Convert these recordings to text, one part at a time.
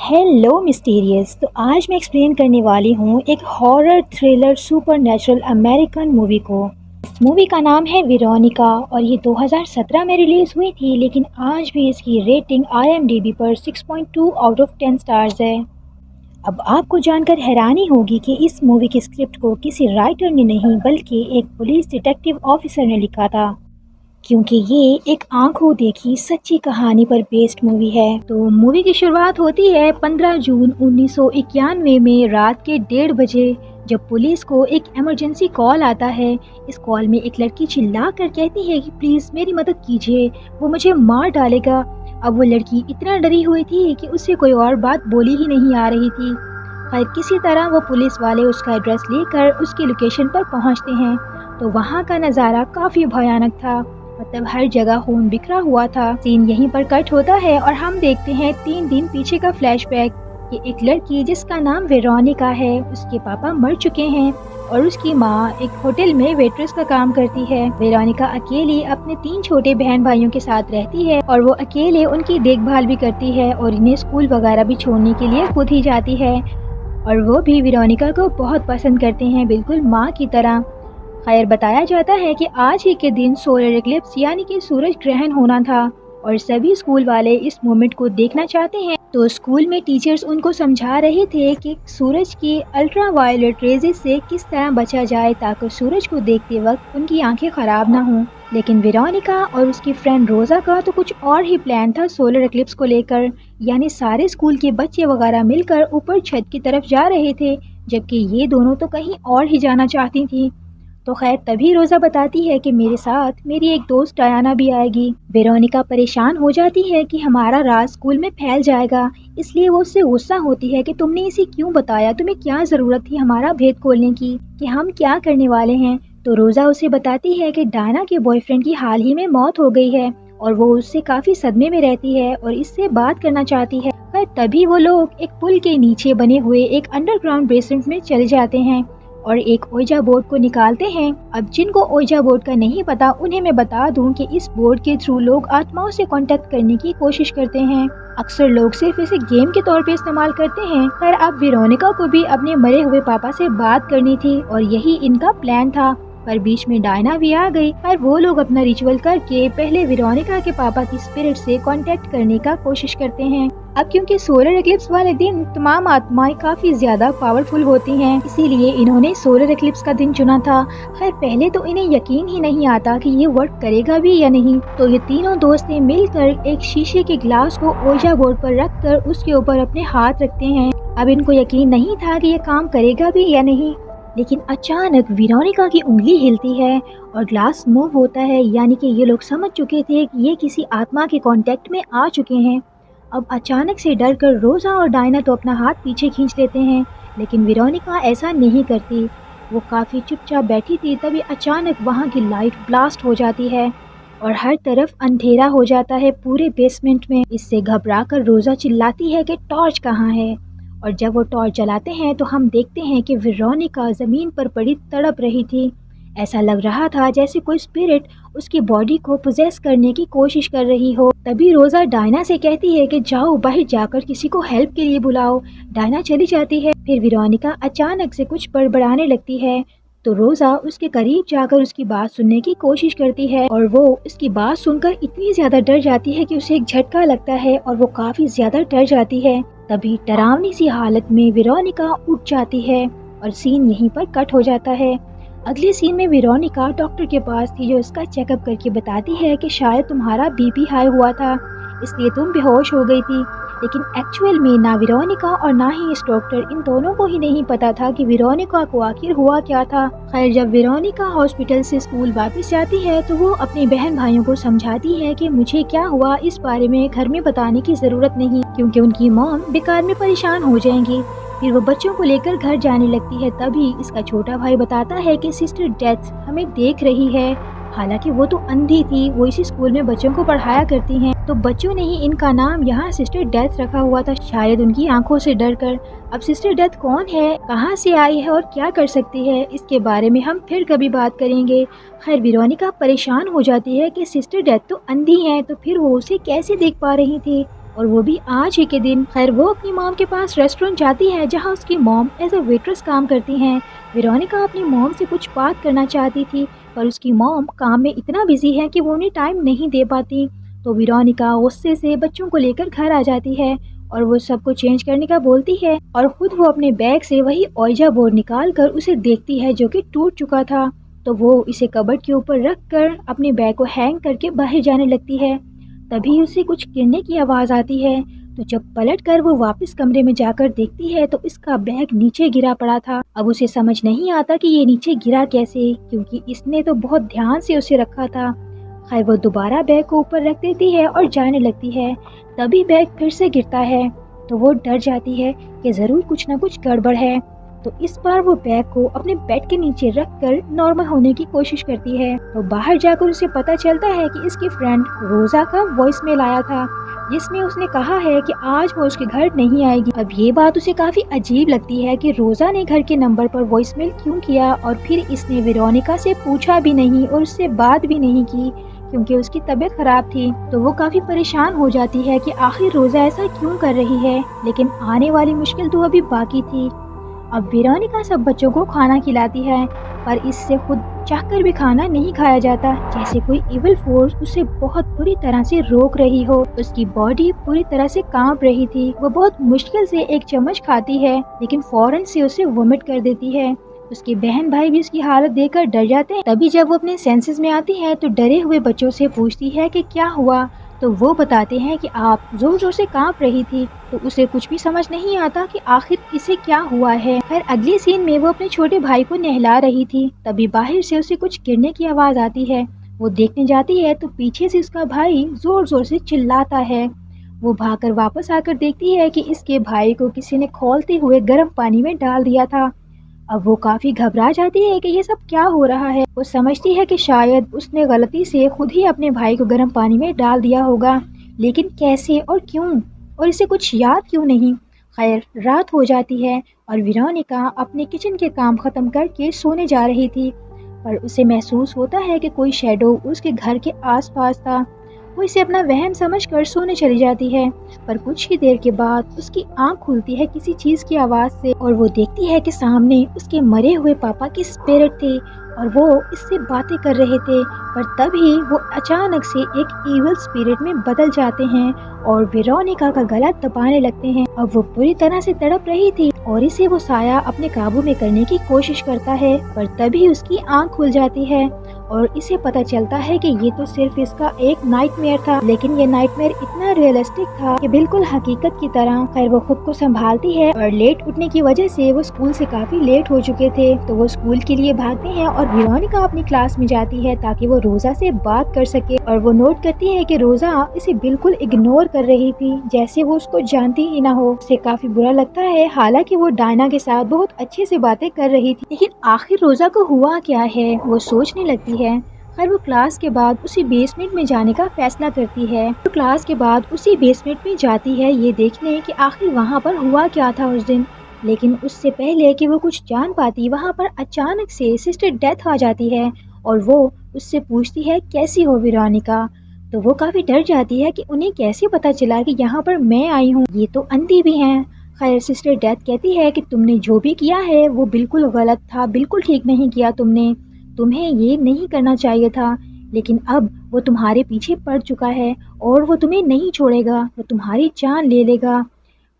Hello mysterious. तो आज मैं एक्सप्लेन करने वाली हूँ एक horror thriller super natural American movie को। इस मूवी का नाम है वेरोनिका और ये 2017 में रिलीज़ हुई थी, लेकिन आज भी इसकी रेटिंग IMDb पर 6.2 आउट ऑफ 10 स्टार्स है। अब आपको जानकर हैरानी होगी कि इस मूवी की स्क्रिप्ट को किसी राइटर ने नहीं बल्कि एक पुलिस डिटेक्टिव ऑफिसर ने लिखा था, क्योंकि ये एक आंखों देखी सच्ची कहानी पर बेस्ड मूवी है। तो मूवी की शुरुआत होती है 15 जून 1991 में रात के 1:30 बजे, जब पुलिस को एक इमरजेंसी कॉल आता है। इस कॉल में एक लड़की चिल्ला कर कहती है कि प्लीज़ मेरी मदद कीजिए, वो मुझे मार डालेगा। अब वो लड़की इतना डरी हुई थी कि उससे कोई और बात बोली ही नहीं आ रही थी। खैर किसी तरह वो पुलिस वाले उसका एड्रेस लेकर उसकी लोकेशन पर पहुंचते हैं। तो वहाँ का नज़ारा काफ़ी भयानक था, मतलब हर जगह खून बिखरा हुआ था। सीन यहीं पर कट होता है और हम देखते हैं 3 दिन पीछे का फ्लैशबैक कि एक लड़की जिसका नाम वेरोनिका है, उसके पापा मर चुके हैं और उसकी माँ एक होटल में वेट्रेस का काम करती है। वेरोनिका अकेली अपने 3 छोटे बहन भाइयों के साथ रहती है और वो अकेले उनकी देखभाल भी करती है और इन्हें स्कूल वगैरह भी छोड़ने के लिए खुद ही जाती है। और वो भी वेरोनिका को बहुत पसंद करते हैं, बिल्कुल माँ की तरह। खैर बताया जाता है कि आज ही के दिन सोलर एक्लिप्स यानी कि सूरज ग्रहण होना था और सभी स्कूल वाले इस मोमेंट को देखना चाहते हैं। तो स्कूल में टीचर्स उनको समझा रहे थे कि सूरज की अल्ट्रा वायलेट रेजेस से किस तरह बचा जाए ताकि सूरज को देखते वक्त उनकी आंखें खराब ना हों। लेकिन वेरोनिका और उसकी फ्रेंड रोजा का तो कुछ और ही प्लान था सोलर एक्लिप्स को लेकर, यानी सारे स्कूल के बच्चे वगैरह मिलकर ऊपर छत की तरफ जा रहे थे, जबकि ये दोनों तो कहीं और ही जाना चाहती थी। तो खैर तभी रोज़ा बताती है कि मेरे साथ मेरी एक दोस्त डायना भी आएगी। वेरोनिका परेशान हो जाती है कि हमारा राज स्कूल में फैल जाएगा, इसलिए वो उससे गुस्सा होती है कि तुमने इसे क्यों बताया, तुम्हें क्या ज़रूरत थी हमारा भेद खोलने की, कि हम क्या करने वाले हैं। तो रोज़ा उसे बताती है कि डायना के बॉयफ्रेंड की हाल ही में मौत हो गई है और वो उससे काफ़ी सदमे में रहती है और इससे बात करना चाहती है। पर तभी वो लोग एक पुल के नीचे बने हुए एक अंडरग्राउंड बेसमेंट में चले जाते हैं और एक ओइजा बोर्ड को निकालते हैं। अब जिनको ओइजा बोर्ड का नहीं पता उन्हें मैं बता दूं कि इस बोर्ड के थ्रू लोग आत्माओं से कांटेक्ट करने की कोशिश करते हैं। अक्सर लोग सिर्फ इसे गेम के तौर पे इस्तेमाल करते हैं। पर अब वेरोनिका को भी अपने मरे हुए पापा से बात करनी थी और यही इनका प्लान था। पर बीच में डायना भी आ गई और वो लोग अपना रिचुअल करके पहले वेरोनिका के पापा की स्पिरिट से कांटेक्ट करने का कोशिश करते हैं। अब क्योंकि सोलर एक्लिप्स वाले दिन तमाम आत्माएं काफी ज्यादा पावरफुल होती हैं, इसीलिए इन्होंने सोलर एक्लिप्स का दिन चुना था। खैर पहले तो इन्हें यकीन ही नहीं आता कि ये वर्क करेगा भी या नहीं। तो ये तीनों दोस्तें मिलकर एक शीशे के ग्लास को ओइजा बोर्ड पर रखकर उसके ऊपर अपने हाथ रखते हैं। अब इनको यकीन नहीं था कि ये काम करेगा भी या नहीं, लेकिन अचानक वेरोनिका की उंगली हिलती है और ग्लास मूव होता है, यानी कि ये लोग समझ चुके थे कि ये किसी आत्मा के कांटेक्ट में आ चुके हैं। अब अचानक से डर कर रोज़ा और डायना तो अपना हाथ पीछे खींच लेते हैं, लेकिन वेरोनिका ऐसा नहीं करती। वो काफ़ी चुपचाप बैठी थी, तभी अचानक वहाँ की लाइट ब्लास्ट हो जाती है और हर तरफ अंधेरा हो जाता है पूरे बेसमेंट में। इससे घबराकर रोज़ा चिल्लाती है कि टॉर्च कहाँ है, और जब वो टॉर्च जलाते हैं तो हम देखते हैं कि वेरोनिका ज़मीन पर पड़ी तड़प रही थी। ऐसा लग रहा था जैसे कोई स्पिरिट उसकी बॉडी को पोजेस करने की कोशिश कर रही हो। तभी रोज़ा डायना से कहती है कि जाओ बाहर जाकर किसी को हेल्प के लिए बुलाओ। डायना चली जाती है। फिर वेरोनिका अचानक से कुछ बड़बड़ाने लगती है, तो रोज़ा उसके करीब जाकर उसकी बात सुनने की कोशिश करती है और वो उसकी बात सुनकर इतनी ज़्यादा डर जाती है कि उसे एक झटका लगता है और वो काफ़ी ज़्यादा डर जाती है। तभी डरावनी सी हालत में वेरोनिका उठ जाती है और सीन यहीं पर कट हो जाता है। अगले सीन में वेरोनिका डॉक्टर के पास थी, जो उसका चेकअप करके बताती है कि शायद तुम्हारा बीपी हाई हुआ था, इसलिए तुम बेहोश हो गई थी। लेकिन एक्चुअल में ना वेरोनिका और ना ही इस डॉक्टर, इन दोनों को ही नहीं पता था कि वेरोनिका को आखिर हुआ क्या था। खैर जब वेरोनिका हॉस्पिटल से स्कूल वापस जाती है तो वो अपने बहन भाइयों को समझाती है कि मुझे क्या हुआ इस बारे में घर में बताने की ज़रूरत नहीं, क्योंकि उनकी मॉम बेकार में परेशान हो जाएंगी। फिर वो बच्चों को लेकर घर जाने लगती है। तभी इसका छोटा भाई बताता है कि सिस्टर डेथ हमें देख रही है। हालांकि वो तो अंधी थी, वो इसी स्कूल में बच्चों को पढ़ाया करती हैं, तो बच्चों ने ही इनका नाम यहाँ सिस्टर डेथ रखा हुआ था, शायद उनकी आंखों से डर कर। अब सिस्टर डेथ कौन है, कहाँ से आई है और क्या कर सकती है, इसके बारे में हम फिर कभी बात करेंगे। खैर वेरोनिका परेशान हो जाती है कि सिस्टर डेथ तो अंधी हैं, तो फिर वो उसे कैसे देख पा रही थी। और वो भी आज ही के दिन। खैर वो अपनी मॉम के पास रेस्टोरेंट जाती है जहाँ उसकी मॉम एज अ वेट्रेस काम करती हैं। वेरोनिका अपनी मॉम से कुछ बात करना चाहती थी पर उसकी मॉम काम में इतना बिजी है कि वो उन्हें टाइम नहीं दे पाती। तो वेरोनिका गुस्से से बच्चों को लेकर घर आ जाती है और वो सबको चेंज करने का बोलती है और खुद वो अपने बैग से वही ओइजा बोर्ड निकाल कर उसे देखती है जो कि टूट चुका था। तो वो इसे कबर्ड के ऊपर रख कर अपने बैग को हैंग करके बाहर जाने लगती है। तभी उसे कुछ गिरने की आवाज़ आती है। तो जब पलट कर वो वापस कमरे में जाकर देखती है तो इसका बैग नीचे गिरा पड़ा था। अब उसे समझ नहीं आता कि ये नीचे गिरा कैसे, क्योंकि इसने तो बहुत ध्यान से उसे रखा था। खैर वो दोबारा बैग को ऊपर रख देती है और जाने लगती है। तभी बैग फिर से गिरता है तो वो डर जाती है कि ज़रूर कुछ ना कुछ गड़बड़ है। तो इस बार वो बैग को अपने बेड के नीचे रखकर नॉर्मल होने की कोशिश करती है। तो बाहर जाकर उसे पता चलता है कि इसकी फ्रेंड रोजा का वॉइस मेल आया था जिसमें उसने कहा है कि आज वो उसके घर नहीं आएगी। अब ये बात उसे काफी अजीब लगती है कि रोजा ने घर के नंबर पर वॉइस मेल क्यों किया और फिर इसने वेरोनिका से पूछा भी नहीं और उससे बात भी नहीं की क्योंकि उसकी तबीयत खराब थी। तो वो काफी परेशान हो जाती है कि आखिर रोजा ऐसा क्यों कर रही है, लेकिन आने वाली मुश्किल तो अभी बाकी थी। अब वेरोनिका सब बच्चों को खाना खिलाती है पर इससे खुद चाहकर भी खाना नहीं खाया जाता, जैसे कोई इविल फोर्स उसे बहुत बुरी तरह से रोक रही हो। उसकी बॉडी पूरी तरह से कांप रही थी। वो बहुत मुश्किल से एक चम्मच खाती है लेकिन फौरन से उसे वोमिट कर देती है। उसके बहन भाई भी उसकी हालत देखकर डर जाते हैं। तभी जब वो अपने सेंसेस में आती है तो डरे हुए बच्चों से पूछती है कि क्या हुआ। तो वो बताते हैं कि आप जोर जोर से कांप रही थी। तो उसे कुछ भी समझ नहीं आता कि आखिर इसे क्या हुआ है। खैर अगले सीन में वो अपने छोटे भाई को नहला रही थी, तभी बाहर से उसे कुछ गिरने की आवाज आती है। वो देखने जाती है तो पीछे से उसका भाई जोर जोर से चिल्लाता है। वो भागकर वापस आकर देखती है कि इसके भाई को किसी ने खौलते हुए गर्म पानी में डाल दिया था। अब वो काफी घबरा जाती है कि ये सब क्या हो रहा है। वो समझती है कि शायद उसने गलती से खुद ही अपने भाई को गर्म पानी में डाल दिया होगा, लेकिन कैसे और क्यों, और इसे कुछ याद क्यों नहीं। खैर रात हो जाती है और वेरोनिका अपने किचन के काम खत्म करके सोने जा रही थी पर उसे महसूस होता है कि कोई शैडो उसके घर के आसपास था। वो इसे अपना वहम समझकर सोने चली जाती है पर कुछ ही देर के बाद उसकी आंख खुलती है किसी चीज की आवाज से और वो देखती है कि सामने उसके मरे हुए पापा की स्पिरिट थे और वो इससे बातें कर रहे थे। पर तभी वो अचानक से एक इविल स्पिरिट में बदल जाते हैं और वेरोनिका का गला दबाने लगते हैं। अब वो पूरी तरह से तड़प रही थी और इसे वो साया अपने काबू में करने की कोशिश करता है पर तभी उसकी आंख खुल जाती है और इसे पता चलता है कि ये तो सिर्फ इसका एक नाइटमेयर था, लेकिन ये नाइटमेयर इतना रियलिस्टिक था कि बिल्कुल हकीकत की तरह। खैर वो खुद को संभालती है और लेट उठने की वजह से वो स्कूल से काफी लेट हो चुके थे। तो वो स्कूल के लिए भागते हैं और वेरोनिका अपनी क्लास में जाती है ताकि वो रोजा से बात कर सके और वो नोट करती है कि रोजा इसे बिल्कुल इग्नोर कर रही थी, जैसे वो उसको जानती ही ना हो। उसे काफी बुरा लगता है, हालांकि वो डायना के साथ बहुत अच्छे से बातें कर रही थी, लेकिन आखिर रोजा को हुआ क्या है वो सोचने लगती है। खैर वो क्लास के बाद उसी बेसमेंट में जाने का फैसला करती है। तो क्लास के बाद उसी बेसमेंट में जाती है ये देखने कि आखिर वहाँ पर हुआ क्या था उस दिन, लेकिन उससे पहले कि वो कुछ जान पाती वहाँ पर अचानक से सिस्टर डेथ आ जाती है और वो उससे पूछती है कैसी हो वेरोनिका। तो वो काफी डर जाती है कि उन्हें कैसे पता चला कि यहाँ पर मैं आई हूँ, ये तो अंधी भी हैं। खैर सिस्टर डेथ कहती है कि तुमने जो भी किया है वो बिल्कुल गलत था, बिल्कुल ठीक नहीं किया तुमने, तुम्हें ये नहीं करना चाहिए था, लेकिन अब वो तुम्हारे पीछे पड़ चुका है और वो तुम्हें नहीं छोड़ेगा, वो तुम्हारी जान ले लेगा।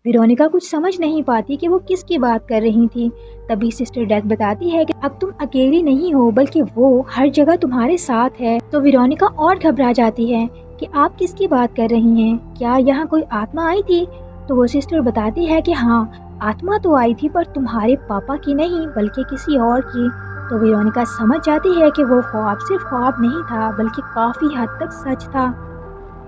वेरोनिका कुछ समझ नहीं पाती कि वो किसकी बात कर रही थी। तभी सिस्टर डेथ बताती है कि अब तुम अकेली नहीं हो बल्कि वो हर जगह तुम्हारे साथ है। तो वेरोनिका और घबरा जाती है कि आप किसकी बात कर रही हैं, क्या यहाँ कोई आत्मा आई थी। तो वो सिस्टर बताती है कि हाँ आत्मा तो आई थी पर तुम्हारे पापा की नहीं बल्कि किसी और की। तो वेरोनिका समझ जाती है कि वो ख्वाब सिर्फ ख्वाब नहीं था बल्कि काफी हद तक सच था।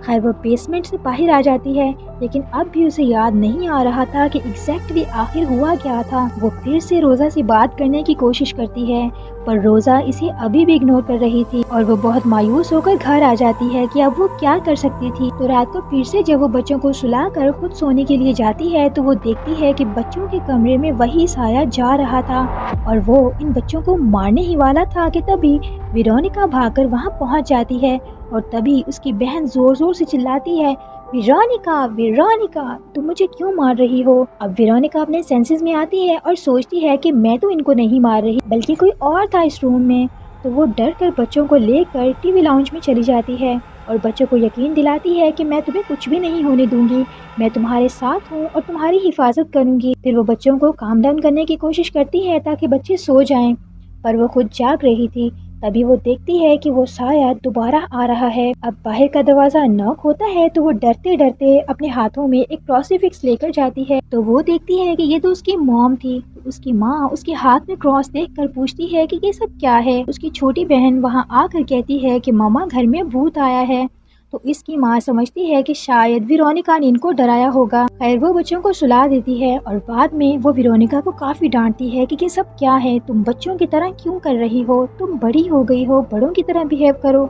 खैर वो बेसमेंट से बाहर आ जाती है लेकिन अब भी उसे याद नहीं आ रहा था कि एग्जैक्टली आखिर हुआ क्या था। वो फिर से रोजा से बात करने की कोशिश करती है पर रोजा इसे अभी भी इग्नोर कर रही थी और वो बहुत मायूस होकर घर आ जाती है कि अब वो क्या कर सकती थी। तो रात को फिर से जब वो बच्चों को सुलाकर खुद सोने के लिए जाती है तो वो देखती है कि बच्चों के कमरे में वही साया जा रहा था और वो इन बच्चों को मारने ही वाला था कि तभी वेरोनिका भागकर वहाँ पहुँच जाती है और तभी उसकी बहन जोर जोर से चिल्लाती है वेरोनिका, वेरोनिका, तुम मुझे क्यों मार रही हो? अब वेरोनिका अपने सेंसेस में आती है और सोचती है कि मैं तो इनको नहीं मार रही बल्कि कोई और था इस रूम में। तो वो डर कर बच्चों को लेकर टीवी लाउंज में चली जाती है और बच्चों को यकीन दिलाती है कि मैं तुम्हें कुछ भी नहीं होने दूंगी, मैं तुम्हारे साथ हूँ और तुम्हारी हिफाजत करूंगी। फिर वो बच्चों को काम डाउन करने की कोशिश करती है ताकि बच्चे सो जाएं, पर वो खुद जाग रही थी। तभी वो देखती है कि वो साया दोबारा आ रहा है। अब बाहर का दरवाजा नॉक होता है तो वो डरते डरते अपने हाथों में एक क्रूसीफिक्स लेकर जाती है। तो वो देखती है कि ये तो उसकी मॉम थी। तो उसकी माँ उसके हाथ में क्रॉस देखकर पूछती है कि ये सब क्या है। उसकी छोटी बहन वहाँ आकर कहती है कि मामा घर में भूत आया है। तो इसकी माँ समझती है कि शायद वेरोनिका ने इनको डराया होगा। खैर वो बच्चों को सुला देती है और बाद में वो वेरोनिका को काफी डांटती है कि ये सब क्या है, तुम बच्चों की तरह क्यों कर रही हो, तुम बड़ी हो गई हो, बड़ों की तरह बिहेव करो।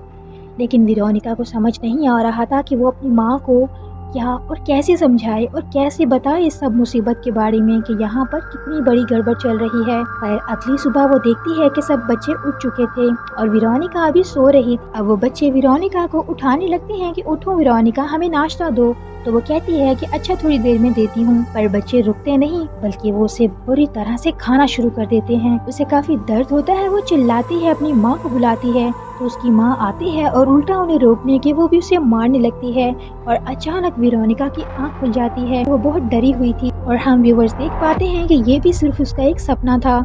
लेकिन वेरोनिका को समझ नहीं आ रहा था कि वो अपनी माँ को क्या और कैसे समझाए और कैसे बताए इस सब मुसीबत के बारे में कि यहाँ पर कितनी बड़ी गड़बड़ चल रही है। खैर अगली सुबह वो देखती है कि सब बच्चे उठ चुके थे और वेरोनिका अभी सो रही थी। अब वो बच्चे वेरोनिका को उठाने लगते हैं कि उठो वेरोनिका, हमें नाश्ता दो। तो वो कहती है कि अच्छा थोड़ी देर में देती हूँ, पर बच्चे रुकते नहीं बल्कि वो उसे बुरी तरह से खाना शुरू कर देते हैं। उसे काफी दर्द होता है, वो चिल्लाती है, अपनी माँ को बुलाती है। तो उसकी माँ आती है और उल्टा उन्हें रोकने के वो भी उसे मारने लगती है और अचानक वेरोनिका की आंख खुल जाती है। वो बहुत डरी हुई थी और हम व्यूवर्स देख पाते हैं कि ये भी सिर्फ उसका एक सपना था।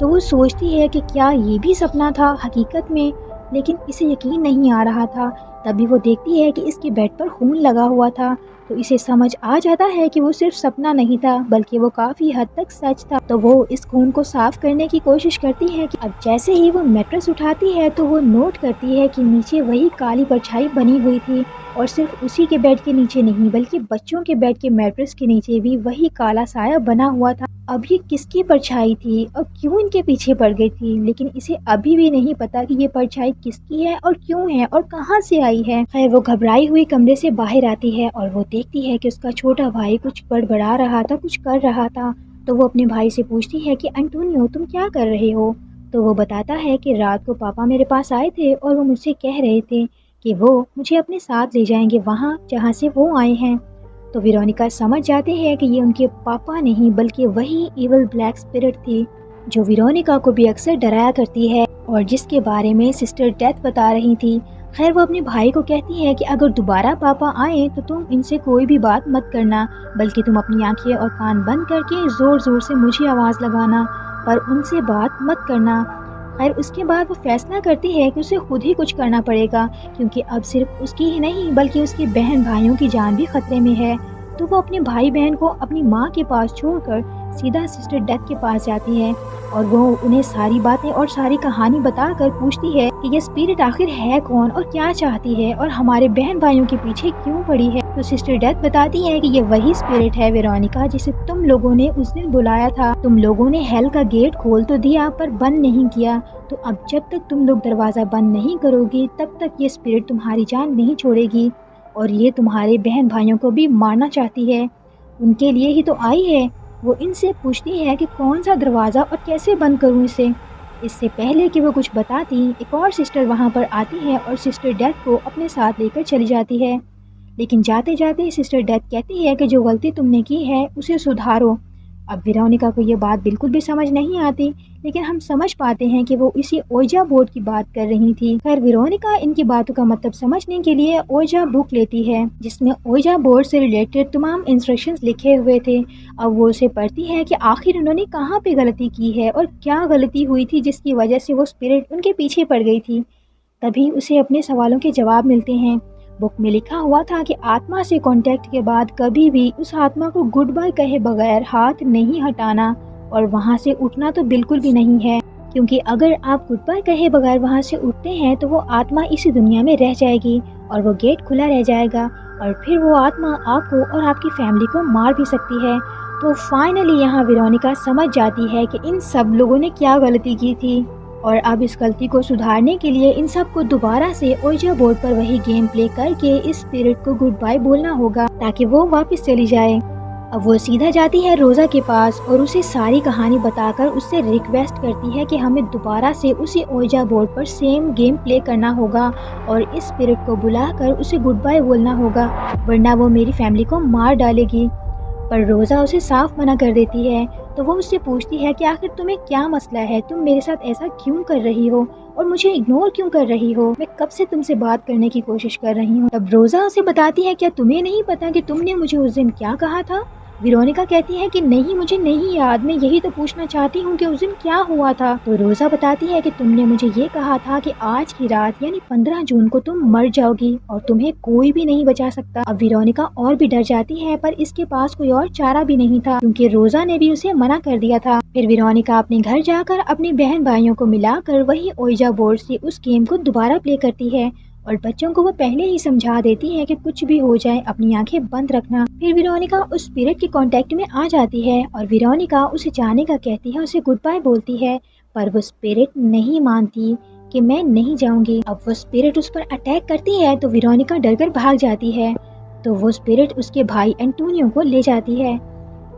तो वो सोचती है कि क्या ये भी सपना था हकीकत में, लेकिन इसे यकीन नहीं आ रहा था। तभी वो देखती है कि इसके बेड पर खून लगा हुआ था। तो इसे समझ आ जाता है कि वो सिर्फ सपना नहीं था बल्कि वो काफी हद तक सच था। तो वो इस खून को साफ करने की कोशिश करती है कि अब जैसे ही वो मैट्रेस उठाती है तो वो नोट करती है कि नीचे वही काली परछाई बनी हुई थी और सिर्फ उसी के बेड के नीचे नहीं बल्कि बच्चों के बेड के मैट्रेस के नीचे भी वही काला साया बना हुआ था। अब ये किसकी परछाई थी और क्यों इनके पीछे पड़ गई थी, लेकिन इसे अभी भी नहीं पता कि ये परछाई किसकी है और क्यों है और कहाँ से आई है। खैर वो घबराई हुई कमरे से बाहर आती है और वो देखती है कि उसका छोटा भाई कुछ बड़बड़ा रहा था, कुछ कर रहा था। तो वो अपने भाई से पूछती है कि एंटोनियो तुम क्या कर रहे हो? तो वो बताता है कि रात को पापा मेरे पास आए थे और वो मुझसे कह रहे थे कि वो मुझे अपने साथ ले जाएंगे वहाँ जहाँ से वो आए हैं। तो वेरोनिका समझ जाते हैं कि ये उनके पापा नहीं बल्कि वही इविल ब्लैक स्पिरिट थी जो वेरोनिका को भी अक्सर डराया करती है और जिसके बारे में सिस्टर डेथ बता रही थी। खैर वो अपने भाई को कहती है कि अगर दोबारा पापा आए तो तुम इनसे कोई भी बात मत करना बल्कि तुम अपनी आंखें और कान बंद करके जोर जोर से मुझे आवाज़ लगाना, पर उनसे बात मत करना। खैर उसके बाद वो फैसला करती है कि उसे खुद ही कुछ करना पड़ेगा क्योंकि अब सिर्फ उसकी ही नहीं बल्कि उसके बहन भाइयों की जान भी खतरे में है। तो वो अपने भाई बहन को अपनी माँ के पास छोड़कर सीधा सिस्टर डेथ के पास जाती है और वो उन्हें सारी बातें और सारी कहानी बताकर पूछती है कि ये स्पिरिट आखिर है कौन और क्या चाहती है और हमारे बहन भाइयों के पीछे क्यों पड़ी है। तो सिस्टर डेथ बताती है कि ये वही स्पिरिट है वेरोनिका जिसे तुम लोगों ने उस दिन बुलाया था। तुम लोगों ने हेल का गेट खोल तो दिया पर बंद नहीं किया, तो अब जब तक तुम लोग दरवाज़ा बंद नहीं करोगी तब तक ये स्पिरिट तुम्हारी जान नहीं छोड़ेगी और ये तुम्हारे बहन भाइयों को भी मारना चाहती है, उनके लिए ही तो आई है। वो इनसे पूछती है कि कौन सा दरवाज़ा और कैसे बंद करूं इसे। इससे पहले कि वो कुछ बताती एक और सिस्टर वहां पर आती है और सिस्टर डेथ को अपने साथ लेकर चली जाती है। लेकिन जाते जाते सिस्टर डेथ कहती है कि जो गलती तुमने की है उसे सुधारो। अब वेरोनिका को ये बात बिल्कुल भी समझ नहीं आती, लेकिन हम समझ पाते हैं कि वो इसी ओजा बोर्ड की बात कर रही थी। खैर वेरोनिका इनकी बातों का मतलब समझने के लिए ओजा बुक लेती है जिसमें ओजा बोर्ड से रिलेटेड तमाम इंस्ट्रक्शंस लिखे हुए थे। अब वो उसे पढ़ती है कि आखिर उन्होंने कहाँ पे गलती की है और क्या गलती हुई थी जिसकी वजह से वो स्पिरिट उनके पीछे पड़ गई थी। तभी उसे अपने सवालों के जवाब मिलते हैं। बुक में लिखा हुआ था कि आत्मा से कांटेक्ट के बाद कभी भी उस आत्मा को गुड बाय कहे बगैर हाथ नहीं हटाना और वहाँ से उठना तो बिल्कुल भी नहीं है, क्योंकि अगर आप गुड बाय कहे बगैर वहाँ से उठते हैं तो वो आत्मा इसी दुनिया में रह जाएगी और वो गेट खुला रह जाएगा और फिर वो आत्मा आपको और आपकी फैमिली को मार भी सकती है। तो फाइनली यहाँ वेरोनिका समझ जाती है कि इन सब लोगों ने क्या गलती की थी और अब इस गलती को सुधारने के लिए इन सब को दोबारा से ओजा बोर्ड पर वही गेम प्ले करके इस स्पिरिट को गुड बाय बोलना होगा ताकि वो वापस चली जाए। अब वो सीधा जाती है रोज़ा के पास और उसे सारी कहानी बताकर उससे रिक्वेस्ट करती है कि हमें दोबारा से उसी ओइजा बोर्ड पर सेम गेम प्ले करना होगा और इस स्पिरिट को बुलाकर उसे गुड बाय बोलना होगा, वरना वो मेरी फैमिली को मार डालेगी। पर रोज़ा उसे साफ मना कर देती है। तो वो उससे पूछती है कि आखिर तुम्हें क्या मसला है, तुम मेरे साथ ऐसा क्यों कर रही हो और मुझे इग्नोर क्यों कर रही हो, मैं कब से तुमसे बात करने की कोशिश कर रही हूँ। तब रोज़ा उसे बताती है, क्या तुम्हें नहीं पता कि तुमने मुझे उस दिन क्या कहा था। वेरोनिका कहती है कि नहीं, मुझे नहीं याद, मैं यही तो पूछना चाहती हूँ कि उस दिन क्या हुआ था। तो रोज़ा बताती है कि तुमने मुझे ये कहा था कि आज की रात यानी 15 जून को तुम मर जाओगी और तुम्हें कोई भी नहीं बचा सकता। अब वेरोनिका और भी डर जाती है, पर इसके पास कोई और चारा भी नहीं था क्योंकि रोज़ा ने भी उसे मना कर दिया था। फिर वेरोनिका अपने घर जाकर अपने बहन भाइयों को मिलाकर वही ओइजा बोर्ड से उस गेम को दोबारा प्ले करती है और बच्चों को वो पहले ही समझा देती है कि कुछ भी हो जाए अपनी आंखें बंद रखना। फिर वेरोनिका उस स्पिरिट के कांटेक्ट में आ जाती है और वेरोनिका उसे जाने का कहती है, उसे गुड बाय बोलती है, पर वो स्पिरिट नहीं मानती कि मैं नहीं जाऊंगी। अब वो स्पिरिट उस पर अटैक करती है तो वेरोनिका डरकर भाग जाती है। तो वो स्पिरिट उसके भाई एंटोनियो को ले जाती है।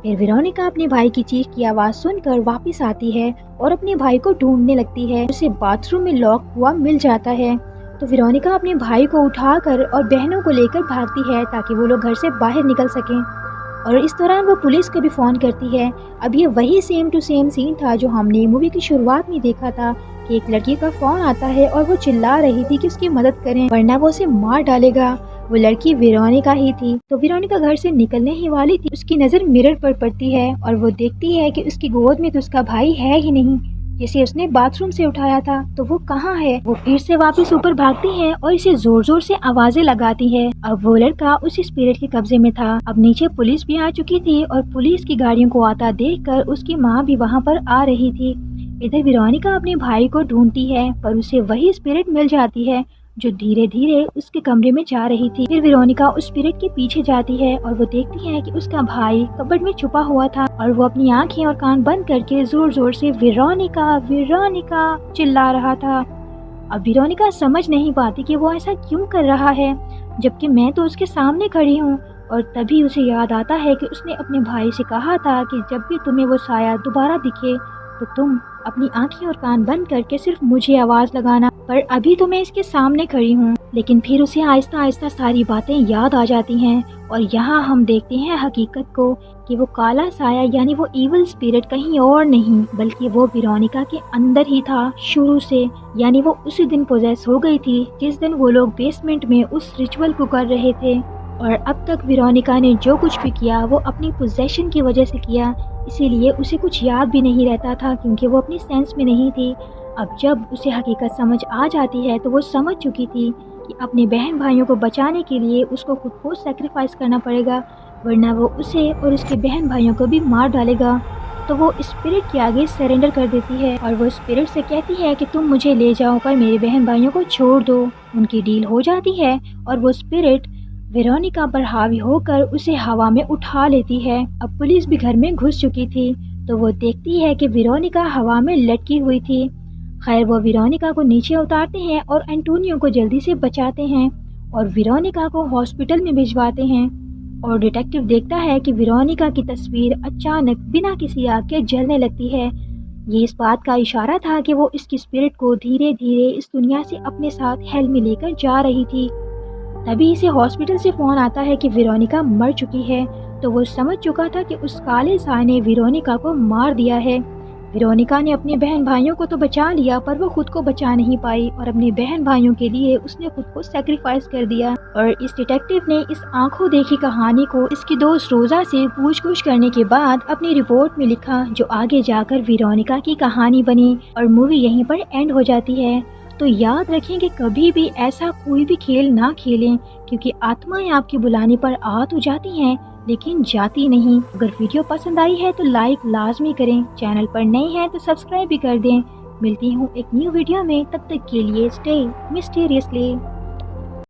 फिर वेरोनिका अपने भाई की चीख की आवाज़ सुनकर वापस आती है और अपने भाई को ढूंढने लगती है। उसे बाथरूम में लॉक हुआ मिल जाता है। तो वेरोनिका अपने भाई को उठाकर और बहनों को लेकर भागती है ताकि वो लोग घर से बाहर निकल सकें। और इस दौरान वो पुलिस को भी फ़ोन करती है। अब ये वही सेम टू सेम सीन था जो हमने मूवी की शुरुआत में देखा था कि एक लड़की का फ़ोन आता है और वो चिल्ला रही थी कि उसकी मदद करें वरना वो उसे मार डालेगा। वो लड़की वेरोनिका ही थी। तो वेरोनिका घर से निकलने ही वाली थी, उसकी नज़र मिरर पर पड़ती है और वो देखती है कि उसकी गोद में तो उसका भाई है ही नहीं जिसे उसने बाथरूम से उठाया था। तो वो कहाँ है। वो फिर से वापस ऊपर भागती है और इसे जोर जोर से आवाजें लगाती है। अब वो लड़का उस स्पिरिट के कब्जे में था। अब नीचे पुलिस भी आ चुकी थी और पुलिस की गाड़ियों को आता देखकर उसकी माँ भी वहाँ पर आ रही थी। इधर वेरोनिका अपने भाई को ढूंढती है पर उसे वही स्पिरिट मिल जाती है जो धीरे धीरे उसके कमरे में जा रही थी। फिर वेरोनिका उस स्पिरिट के पीछे जाती है और वो देखती है कि उसका भाई कबर्ड में छुपा हुआ था और वो अपनी आंखें और कान बंद करके जोर जोर से वेरोनिका वेरोनिका चिल्ला रहा था। अब वेरोनिका समझ नहीं पाती कि वो ऐसा क्यों कर रहा है जबकि मैं तो उसके सामने खड़ी हूँ। और तभी उसे याद आता है कि उसने अपने भाई से कहा था कि जब भी तुम्हें वो साया दोबारा दिखे तो तुम अपनी आंखें और कान बंद करके सिर्फ मुझे आवाज लगाना, पर अभी तो मैं इसके सामने खड़ी हूँ। लेकिन फिर उसे आहिस्ता आहिस्ता सारी बातें याद आ जाती हैं और यहाँ हम देखते हैं हकीकत को कि वो काला साया यानी वो इविल स्पिरिट कहीं और नहीं बल्कि वो वेरोनिका के अंदर ही था शुरू से। यानी वो उसी दिन पोजेस हो गई थी जिस दिन वो लोग बेसमेंट में उस रिचुअल को कर रहे थे। और अब तक वेरोनिका ने जो कुछ भी किया वो अपनी पोजेशन की वजह से किया, इसीलिए उसे कुछ याद भी नहीं रहता था क्योंकि वो अपनी सेंस में नहीं थी। अब जब उसे हकीकत समझ आ जाती है तो वो समझ चुकी थी कि अपने बहन भाइयों को बचाने के लिए उसको खुद को सैक्रिफाइस करना पड़ेगा वरना वो उसे और उसके बहन भाइयों को भी मार डालेगा। तो वो स्पिरिट के आगे सरेंडर कर देती है और वो स्पिरिट से कहती है कि तुम मुझे ले जाओ पर मेरे बहन भाइयों को छोड़ दो। उनकी डील हो जाती है और वो स्पिरिट वेरोनिका पर हावी होकर उसे हवा में उठा लेती है। अब पुलिस भी घर में घुस चुकी थी तो वो देखती है कि वेरोनिका हवा में लटकी हुई थी। खैर वो वेरोनिका को नीचे उतारते हैं और एंटोनियो को जल्दी से बचाते हैं और वेरोनिका को हॉस्पिटल में भिजवाते हैं। और डिटेक्टिव देखता है कि वेरोनिका की तस्वीर अचानक बिना किसी आग के जलने लगती है। ये इस बात का इशारा था कि वो इसकी स्पिरिट को धीरे धीरे इस दुनिया से अपने साथ हेल में लेकर जा रही थी। तभी इसे हॉस्पिटल से फोन आता है कि वेरोनिका मर चुकी है। तो वो समझ चुका था कि उस काले साए ने वेरोनिका को मार दिया है। वेरोनिका ने अपने बहन भाइयों को तो बचा लिया पर वो खुद को बचा नहीं पाई और अपने बहन भाइयों के लिए उसने खुद को सैक्रिफाइस कर दिया। और इस डिटेक्टिव ने इस आंखों देखी कहानी को इसकी दोस्त रोजा से पूछ-पूछ करने के बाद अपनी रिपोर्ट में लिखा जो आगे जाकर वेरोनिका की कहानी बनी और मूवी यहीं पर एंड हो जाती है। तो याद रखें कि कभी भी ऐसा कोई भी खेल ना खेलें क्योंकि आत्माएं आपके बुलाने पर आ तो जाती हैं लेकिन जाती नहीं। अगर वीडियो पसंद आई है तो लाइक लाजमी करें, चैनल पर नए हैं तो सब्सक्राइब भी कर दें। मिलती हूँ एक न्यू वीडियो में, तब तक के लिए स्टे मिस्टीरियसली।